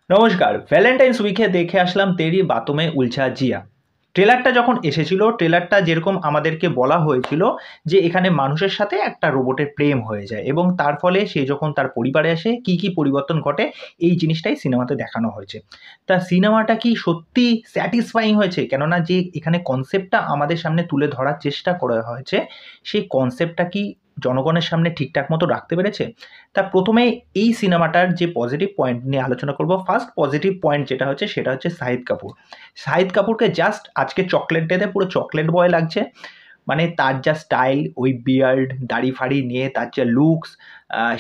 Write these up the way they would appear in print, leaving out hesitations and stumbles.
নমস্কার। ভ্যালেন্টাইন্স উইকে দেখে আসলাম তেরি বাতোঁ মে উলঝা জিয়া। ট্রেলারটা যখন এসেছিল, ট্রেলারটা যেরকম আমাদেরকে বলা হয়েছিল যে এখানে মানুষের সাথে একটা রোবটের প্রেম হয়ে যায় এবং তার ফলে সে যখন তার পরিবারে আসে কী কী পরিবর্তন ঘটে, এই জিনিসটাই সিনেমাতে দেখানো হয়েছে। তা সিনেমাটা কি সত্যি স্যাটিসফাইং হয়েছে? কেননা যে এখানে কনসেপ্টটা আমাদের সামনে তুলে ধরার চেষ্টা করা হয়েছে, সেই কনসেপ্টটা কি জনগণের সামনে ঠিকঠাক মতো রাখতে পেরেছে? তা প্রথমে এই সিনেমাটার যে পজিটিভ পয়েন্ট নিয়ে আলোচনা করব। ফার্স্ট পজিটিভ পয়েন্ট যেটা হচ্ছে সেটা হচ্ছে শাহিদ কাপুর। শাহিদ কাপুরকে জাস্ট আজকে চকলেট ডেতে পুরো চকলেট বয় লাগছে। মানে তার যা স্টাইল, ওই বিয়ার্ড দাড়ি ফাড়ি নিয়ে তার যা লুকস,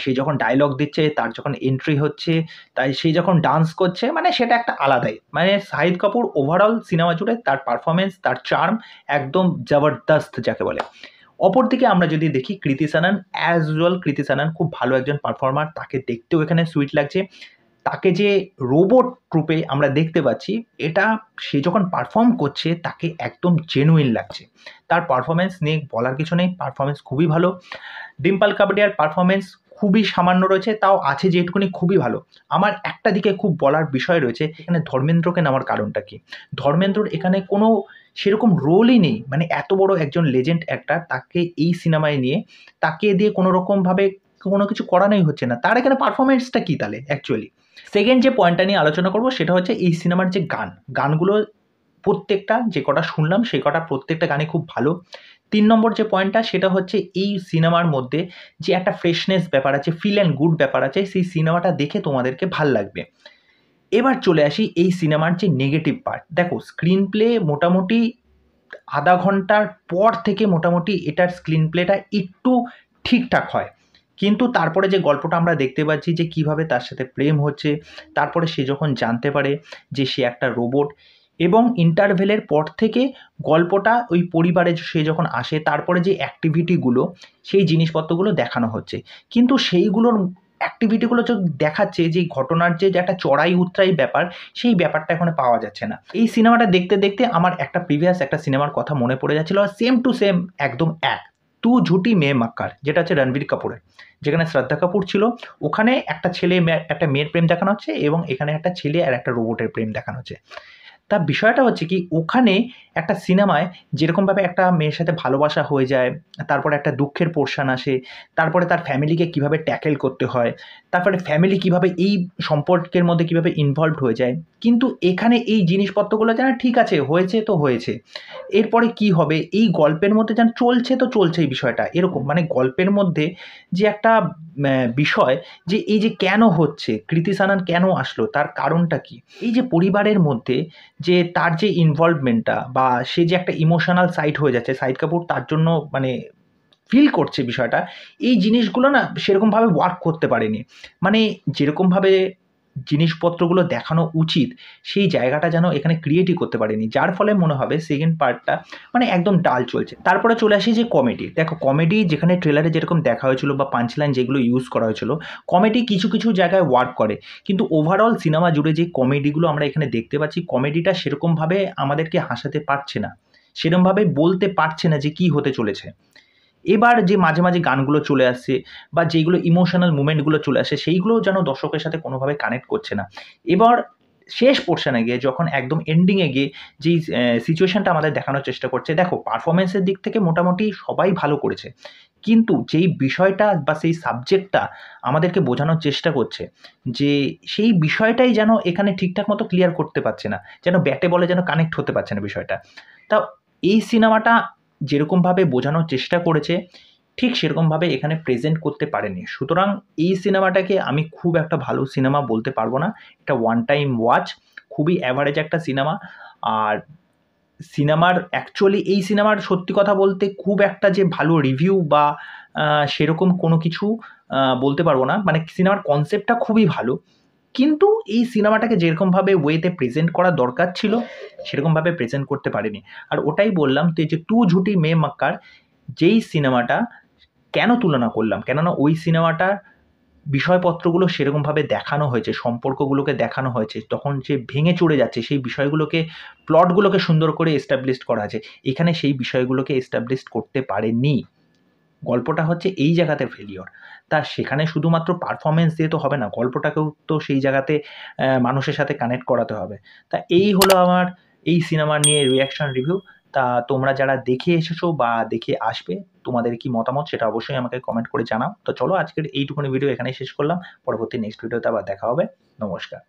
সে যখন ডায়লগ দিচ্ছে, তার যখন এন্ট্রি হচ্ছে, তাই সে যখন ডান্স করছে, মানে সেটা একটা আলাদাই। মানে শাহিদ কাপুর ওভারঅল সিনেমা জুড়ে তার পারফরমেন্স, তার চার্ম একদম জবরদস্ত যাকে বলে। অপরদিকে আমরা যদি দেখি কৃতি সানান, অ্যাজ ইউজুয়াল কৃতি সানান খুব ভালো একজন পারফর্মার, তাকে দেখতেও এখানে সুইট লাগছে। তাকে যে রোবট রূপে আমরা দেখতে পাচ্ছি, এটা সে যখন পারফর্ম করছে তাকে একদম জেনুইন লাগছে। তার পারফরমেন্স নিয়ে বলার কিছু নেই, পারফরমেন্স খুবই ভালো। ডিম্পল কাবাডিয়ার পারফরমেন্স খুবই সামান্য রয়েছে, তাও আছে যেটুকুনি খুবই ভালো। আমার একটা দিকে খুব বলার বিষয় রয়েছে, এখানে ধর্মেন্দ্রকে নেওয়ার কারণটা কি? ধর্মেন্দ্রর এখানে কোনো সেরকম রোলই নেই। মানে এত বড় একজন লেজেন্ড অ্যাক্টর, তাকে এই সিনেমায় নিয়ে তাকে দিয়ে কোনো রকমভাবে কোনো কিছু করানোই হচ্ছে না। তার এখানে পারফরমেন্সটা কী তাহলে অ্যাকচুয়ালি? সেকেন্ড যে পয়েন্টটা নিয়ে আলোচনা করব সেটা হচ্ছে এই সিনেমার যে গানগুলো প্রত্যেকটা যে কটা শুনলাম সেই কটা প্রত্যেকটা গানই খুব ভালো। ৩ নম্বর যে পয়েন্টটা সেটা হচ্ছে এই সিনেমার মধ্যে যে একটা ফ্রেশনেস ব্যাপার আছে, ফিল অ্যান্ড গুড ব্যাপার আছে, সেই সিনেমাটা দেখে তোমাদেরকে ভাল লাগবে। এবার চলে আসি এই সিনেমার যে নেগেটিভ পার্ট। দেখো স্ক্রিন প্লে মোটামুটি আধা ঘন্টার পর থেকে মোটামুটি এটার স্ক্রিন প্লেটা একটু ঠিকঠাক হয়। কিন্তু তারপরে যে গল্পটা আমরা দেখতে পাচ্ছি যে কীভাবে তার সাথে প্রেম হচ্ছে, তারপরে সে যখন জানতে পারে যে সে একটা রোবট, এবং ইন্টারভেলের পর থেকে গল্পটা ওই পরিবারে সে যখন আসে তারপরে যে অ্যাক্টিভিটিগুলো, সেই জিনিসপত্রগুলো দেখানো হচ্ছে। কিন্তু সেইগুলোর অ্যাক্টিভিটিগুলো যে দেখাচ্ছে, যে ঘটনার যে একটা চড়াই উতরাই ব্যাপার, সেই ব্যাপারটা এখানে পাওয়া যাচ্ছে না। এই সিনেমাটা দেখতে দেখতে আমার একটা প্রিভিয়াস একটা সিনেমার কথা মনে পড়ে যাচ্ছিল, সেম টু সেম একদম এক, তু ঝুটি মেয়ে মাক্কার, যেটা হচ্ছে রণবীর কাপুরের, যেখানে শ্রদ্ধা কাপুর ছিল। ওখানে একটা ছেলে একটা মেয়ের প্রেম দেখানো হচ্ছে এবং এখানে একটা ছেলে আর একটা রোবটের প্রেম দেখানো হচ্ছে। তা বিষয়টা হচ্ছে কি, ওখানে একটা সিনেমায় যেরকমভাবে একটা মেয়ের সাথে ভালোবাসা হয়ে যায়, তারপরে একটা দুঃখের পোরশান আসে, তারপরে তার ফ্যামিলিকে কীভাবে ট্যাকেল করতে হয়, তারপরে ফ্যামিলি কীভাবে এই সম্পর্কের মধ্যে কীভাবে ইনভলভড হয়ে যায়। কিন্তু এখানে এই জিনিসপত্রগুলো যেন ঠিক আছে, হয়েছে তো হয়েছে, এরপরে কি হবে এই গল্পের মধ্যে যেন চলছে তো চলছেই বিষয়টা এরকম। মানে গল্পের মধ্যে যে একটা বিষয়, যে এই যে কেন হচ্ছে, কৃতি সানান কেন আসলো, তার কারণটা কি, এই যে পরিবারের মধ্যে যে তার যে ইনভলভমেন্টটা বা সে যে একটা ইমোশনাল সাইড হয়ে যাচ্ছে, শাহিদ কাপুর তার জন্য মানে ফিল করছে বিষয়টা, এই জিনিসগুলো না সেরকমভাবে ওয়ার্ক করতে পারেনি। মানে যেরকমভাবে জিনিসপত্রগুলো দেখানো উচিত, সেই জায়গাটা যেন এখানে ক্রিয়েটই করতে পারেনি। যার ফলে মনে হবে সেকেন্ড পার্টটা মানে একদম ডাল চলছে। তারপরে চলে আসি যে কমেডি। দেখো কমেডি যেখানে ট্রেলারে যেরকম দেখা হয়েছিল বা পাঞ্চ লাইন যেগুলো ইউজ করা হয়েছিল, কমেডি কিছু কিছু জায়গায় ওয়ার্ক করে। কিন্তু ওভারঅল সিনেমা জুড়ে যে কমেডিগুলো আমরা এখানে দেখতে পাচ্ছি, কমেডিটা সেরকমভাবে আমাদেরকে হাসাতে পারছে না, সেরকমভাবে বলতে পারছে না যে কী হতে চলেছে। এবার যে মাঝে মাঝে গানগুলো চলে আসছে বা যেইগুলো ইমোশনাল মুমেন্টগুলো চলে আসে, সেইগুলোও যেন দর্শকের সাথে কোনোভাবে কানেক্ট করছে না। এবার শেষ পোর্শনে গিয়ে যখন একদম এন্ডিংয়ে গিয়ে যেই সিচুয়েশনটা আমাদের দেখানোর চেষ্টা করছে, দেখো পারফরমেন্সের দিক থেকে মোটামুটি সবাই ভালো করেছে। কিন্তু যেই বিষয়টা বা সেই সাবজেক্টটা আমাদেরকে বোঝানোর চেষ্টা করছে, যে সেই বিষয়টাই যেন এখানে ঠিকঠাক মতো ক্লিয়ার করতে পারছে না, যেন ব্যাটে বলে যেন কানেক্ট হতে পারছে না বিষয়টা। তা এই সিনেমাটা যেরকমভাবে বোঝানোর চেষ্টা করেছে, ঠিক সেরকমভাবে এখানে প্রেজেন্ট করতে পারেনি। সুতরাং এই সিনেমাটাকে আমি খুব একটা ভালো সিনেমা বলতে পারবো না। এটা ওয়ান টাইম ওয়াচ, খুবই অ্যাভারেজ একটা সিনেমা। আর সিনেমার অ্যাকচুয়ালি এই সিনেমার সত্যি কথা বলতে খুব একটা যে ভালো রিভিউ বা সেরকম কোনো কিছু বলতে পারবো না। মানে সিনেমার কনসেপ্টটা খুবই ভালো। কিন্তু এই সিনেমাটাকে যেরকমভাবে ওয়েতে প্রেজেন্ট করা দরকার ছিল, সেরকমভাবে প্রেজেন্ট করতে পারেনি। আর ওটাই বললাম তো, এই যে তু ঝুটি মে মাক্কার যেই সিনেমাটা কেন তুলনা করলাম, কেননা ওই সিনেমাটার বিষয়পত্রগুলো সেরকমভাবে দেখানো হয়েছে, সম্পর্কগুলোকে দেখানো হয়েছে, তখন যে ভেঙে চড়ে যাচ্ছে সেই বিষয়গুলোকে, প্লটগুলোকে সুন্দর করে এস্টাবলিশড করা আছে। এখানে সেই বিষয়গুলোকে এস্টাবলিশড করতে পারেনি। গল্পটা হচ্ছে এই জায়গাতে ফেলিওর। তা সেখানে শুধুমাত্র পারফরম্যান্স দিয়ে তো হবে না, গল্পটাকেও তো সেই জায়গাতে মানুষের সাথে কানেক্ট করাতে হবে। তা এই হলো আমার এই সিনেমা নিয়ে রিঅ্যাকশন রিভিউ। তা তোমরা যারা দেখে এসেছো বা দেখে আসবে, তোমাদের কি মতামত সেটা অবশ্যই আমাকে কমেন্ট করে জানাও। তো চলো আজকের এইটুকুনি ভিডিও এখানেই শেষ করলাম। পরবর্তী নেক্সট ভিডিওতে আবার দেখা হবে। নমস্কার।